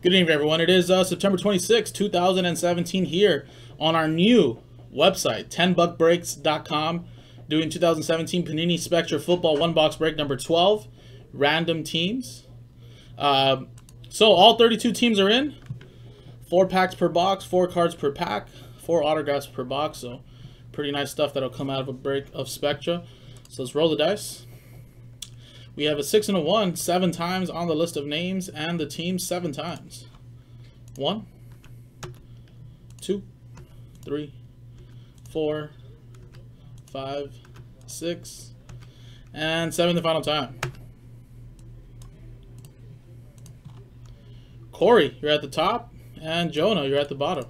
Good evening, everyone. It is September 26, 2017 here on our new website, 10buckbreaks.com, doing 2017 Panini Spectra Football One Box Break number 12, random teams. So all 32 teams are in. 4 packs per box, 4 cards per pack, 4 autographs per box. So pretty nice stuff that'll come out of a break of Spectra. So let's roll the dice. We have a 6 and a 1, 7 times on the list of names, and the team 7 times. 1, 2, 3, 4, 5, 6, and 7 the final time. Corey, you're at the top, and Jonah, you're at the bottom.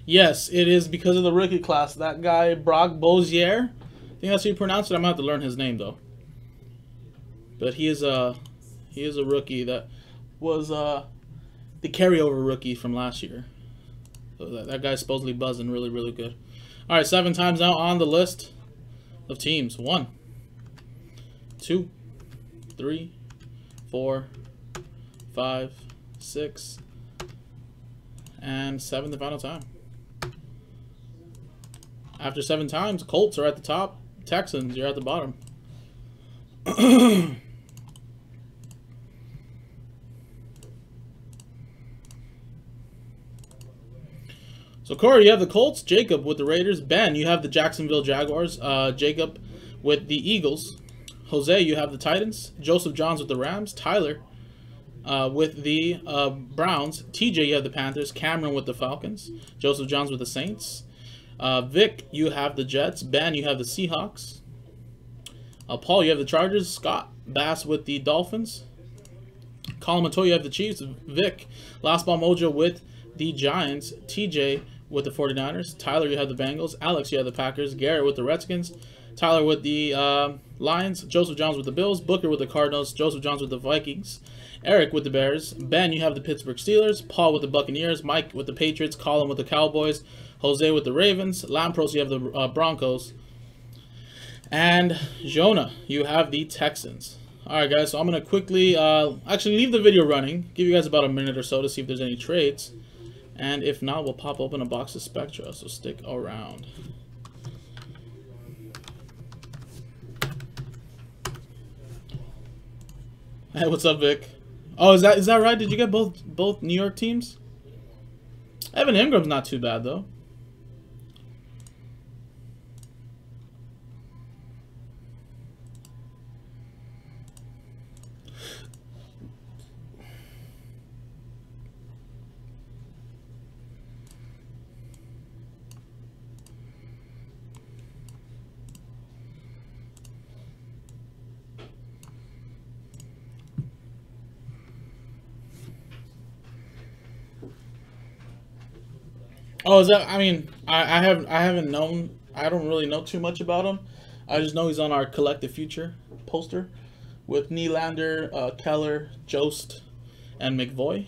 Yes, it is because of the rookie class. That guy, Brock Bozier, I think that's how you pronounce it. I'm going to have to learn his name, though. But he is a rookie that was the carryover rookie from last year. So that guy's supposedly buzzing really good. All right, 7 times now on the list of teams. 1, 2, 3, 4, 5, 6, and 7 the final time. After 7 times, Colts are at the top. Texans, you're at the bottom. So, Corey, you have the Colts. Jacob with the Raiders. Ben, you have the Jacksonville Jaguars. Jacob with the Eagles. Jose, you have the Titans. Joseph Johns with the Rams. Tyler with the Browns. TJ, you have the Panthers. Cameron with the Falcons. Joseph Johns with the Saints. Vic, you have the Jets. Ben, you have the Seahawks. Paul, you have the Chargers. Scott Bass with the Dolphins. Colin Matoy, you have the Chiefs. Vic, Last Ball Mojo with the Giants. TJ with the 49ers. Tyler, you have the Bengals. Alex, you have the Packers. Garrett with the Redskins. Tyler with the Lions. Joseph Johns with the Bills. Booker with the Cardinals. Joseph Johns with the Vikings. Eric with the Bears. Ben, you have the Pittsburgh Steelers. Paul with the Buccaneers. Mike with the Patriots. Colin with the Cowboys. Jose with the Ravens. Lampros, you have the Broncos. And Jonah, you have the Texans. Alright, guys, so I'm going to quickly actually leave the video running. Give you guys about a minute or so to see if there's any trades. And if not, we'll pop open a box of Spectra, so stick around. Hey, what's up, Vic? Oh, is that right? Did you get both New York teams? Evan Ingram's not too bad, though. Oh, is that? I mean, I haven't known. I don't really know too much about him. I just know he's on our Collective Future poster with Nylander, Keller, Jost, and McVoy.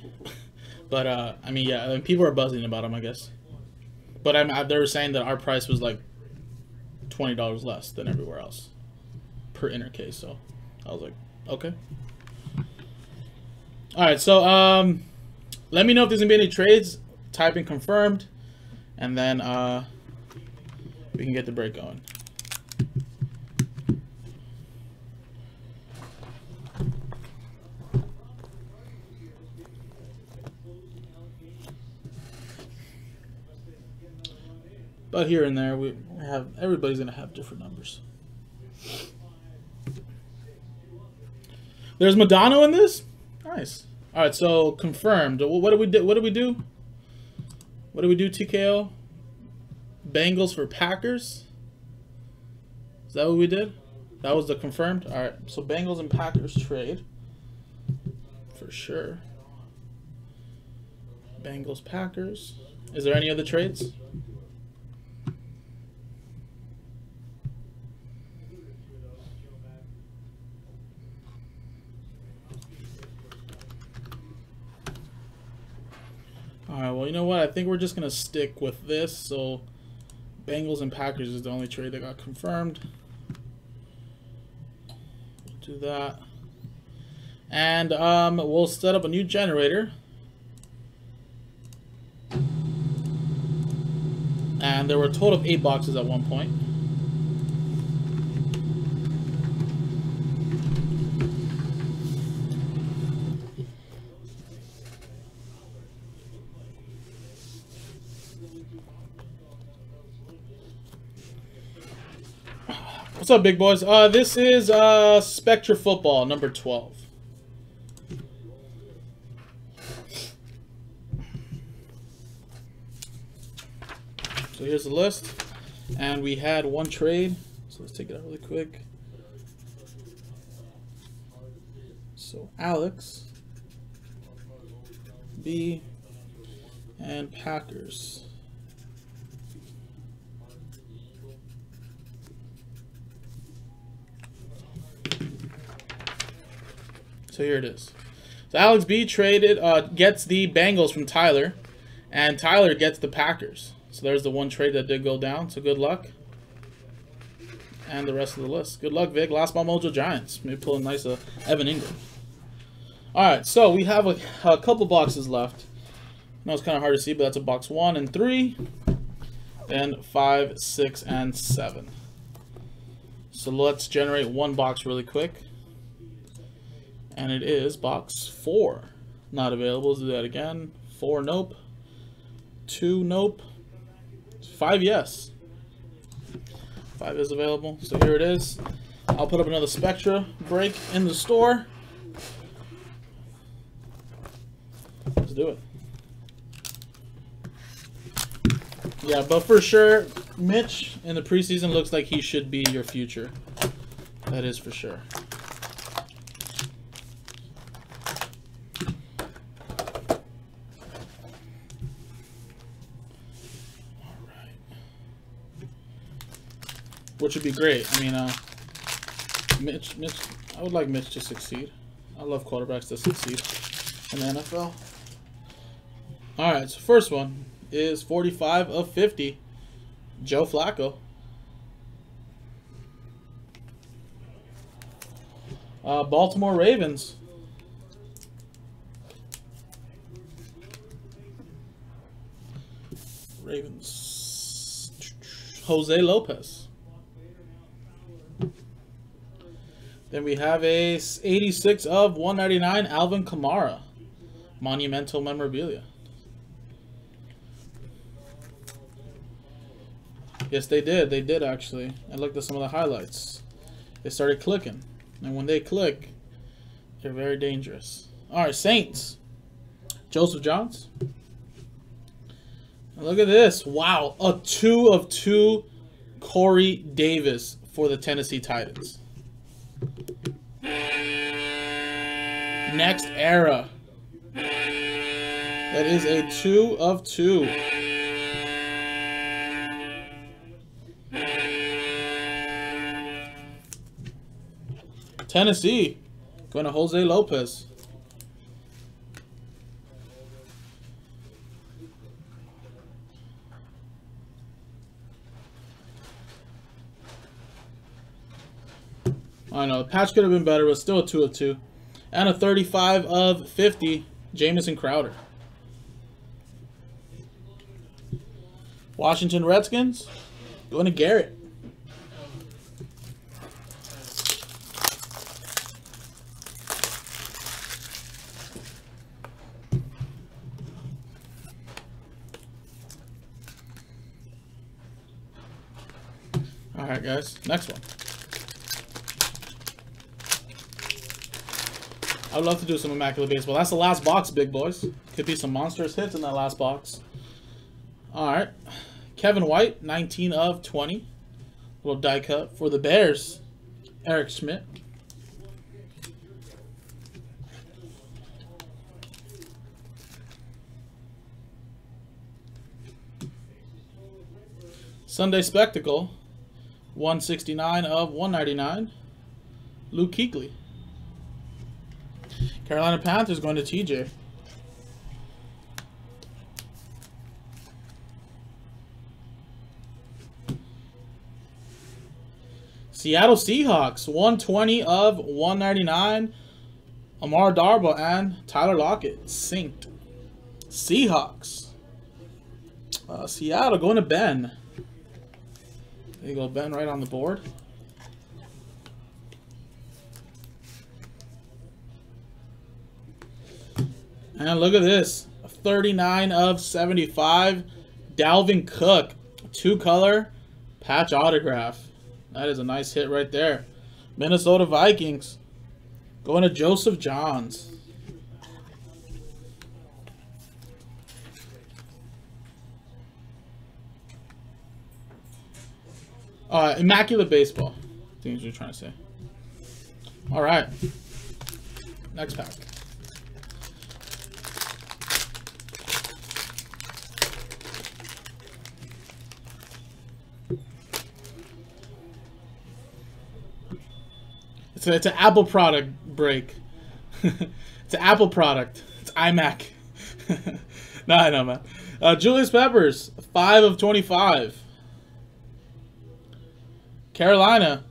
But I mean, yeah, I mean, people are buzzing about him, I guess. But they were saying that our price was like $20 less than everywhere else per inner case. So I was like, okay. All right, so let me know if there's gonna be any trades. Type in confirmed. And then we can get the break going. But here and there, everybody's gonna have different numbers. There's Madonna in this. Nice. All right, so confirmed. What do we do? What do we do? What do we do, TKO? Bengals for Packers? Is that what we did? That was the confirmed? Alright, so Bengals and Packers trade. For sure. Bengals, Packers. Is there any other trades? Alright, well, you know what? I think we're just going to stick with this. So, Bengals and Packers is the only trade that got confirmed. We'll do that. And we'll set up a new generator. And there were a total of 8 boxes at one point. What's up, big boys? This is Spectra Football, number 12. So here's the list. And we had one trade. So let's take it out really quick. So Alex, B, and Packers. So here it is. So Alex B traded, gets the Bengals from Tyler, and Tyler gets the Packers. So there's the one trade that did go down. So good luck. And the rest of the list. Good luck, Vic. Last ball Mojo Giants. Maybe pull a nice Evan Ingram. All right, so we have a couple boxes left. I know it's kind of hard to see, but that's a box 1 and 3. Then 5, 6, and 7. So let's generate one box really quick. And it is box 4. Not available. Let's do that again. 4, nope. 2, nope. 5, yes. 5 is available. So here it is. I'll put up another Spectra break in the store. Let's do it. Yeah, but for sure, Mitch in the preseason looks like he should be your future. That is for sure. Which would be great. I mean, Mitch, I would like Mitch to succeed. I love quarterbacks to succeed in the NFL. Alright, so first one is 45 of 50. Joe Flacco. Baltimore Ravens. Jose Lopez. Then we have a 86 of 199 Alvin Kamara. Monumental memorabilia. Yes, they did. They did, actually. I looked at some of the highlights. They started clicking. And when they click, they're very dangerous. All right, Saints. Joseph Johns. And look at this. Wow. A 2 of 2 Corey Davis for the Tennessee Titans. Next era. That is a 2 of 2. Tennessee. Going to Jose Lopez. I know, the patch could have been better, but still a 2 of 2. And a 35 of 50, Jamison Crowder. Washington Redskins, going to Garrett. All right, guys, next one. I would love to do some Immaculate Baseball. That's the last box, big boys. Could be some monstrous hits in that last box. All right. Kevin White, 19 of 20. Little die cut for the Bears. Eric Schmidt. Sunday Spectacle, 169 of 199. Luke Kuechly. Carolina Panthers going to TJ. Seattle Seahawks, 120 of 199. Amar Darboh and Tyler Lockett, synced. Seahawks. Seattle going to Ben. There you go, Ben, right on the board. And look at this. 39 of 75. Dalvin Cook. 2-color patch autograph. That is a nice hit right there. Minnesota Vikings. Going to Joseph Johns. Immaculate Baseball. I think is what you're trying to say. All right. Next pack. It's an Apple product break. It's an Apple product. It's iMac. No, I know, man. Julius Peppers, 5 of 25. Carolina.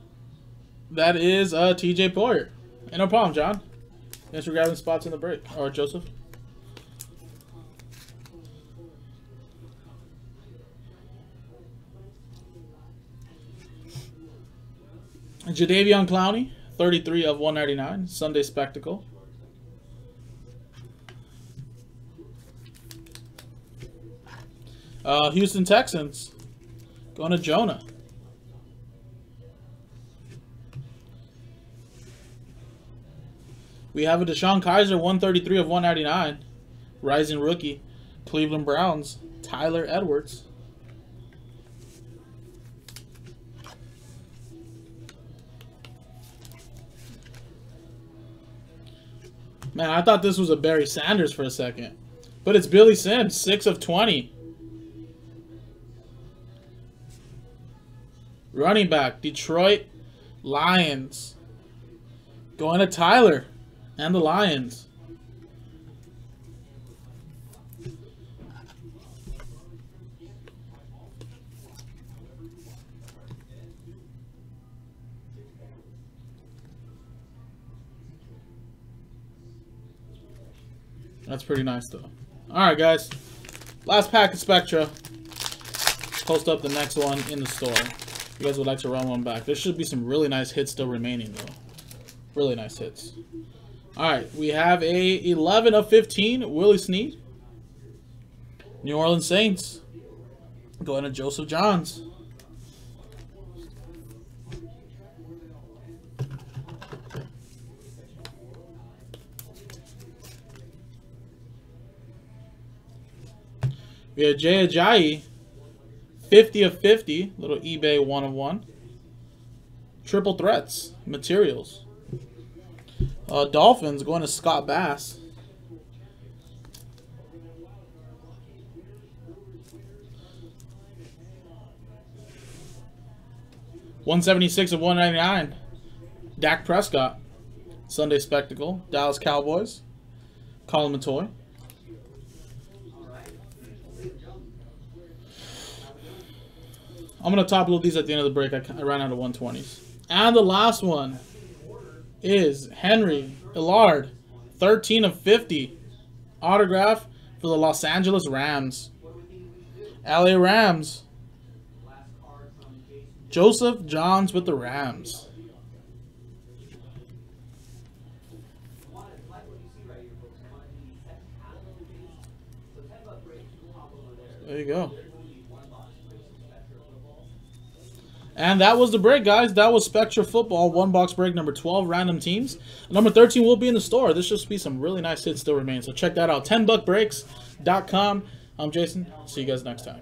That is TJ Poyer. Ain't no problem, John. Thanks for grabbing spots in the break. Or Joseph. Jadeveon Clowney, 33 of 199. Sunday Spectacle. Houston Texans. Going to Jonah. We have a Deshaun Kaiser, 133 of 199. Rising rookie. Cleveland Browns. Tyler Edwards. Man, I thought this was a Barry Sanders for a second. But it's Billy Sims, 6 of 20. Running back, Detroit Lions. Going to Tyler and the Lions. That's pretty nice, though. Alright, guys. Last pack of Spectra. Post up the next one in the store. If you guys would like to run one back. There should be some really nice hits still remaining, though. Really nice hits. Alright, we have a 11 of 15. Willie Snead. New Orleans Saints. Going to Joseph Johns. We have Jay Ajayi, 50 of 50, little eBay 1 of 1. Triple threats, materials. Dolphins going to Scott Bass. $176 of 199. Dak Prescott, Sunday Spectacle. Dallas Cowboys. Colin Matoy. I'm going to top load these at the end of the break. I ran out of 120s. And the last one is Henry Illard. 13 of 50. Autograph for the Los Angeles Rams. LA Rams. Joseph Johns with the Rams. There you go. And that was the break, guys. That was Spectra Football, 1-box break number 12, random teams. Number 13 will be in the store. This should be some really nice hits still remain. So check that out. 10buckbreaks.com. I'm Jason. See you guys next time.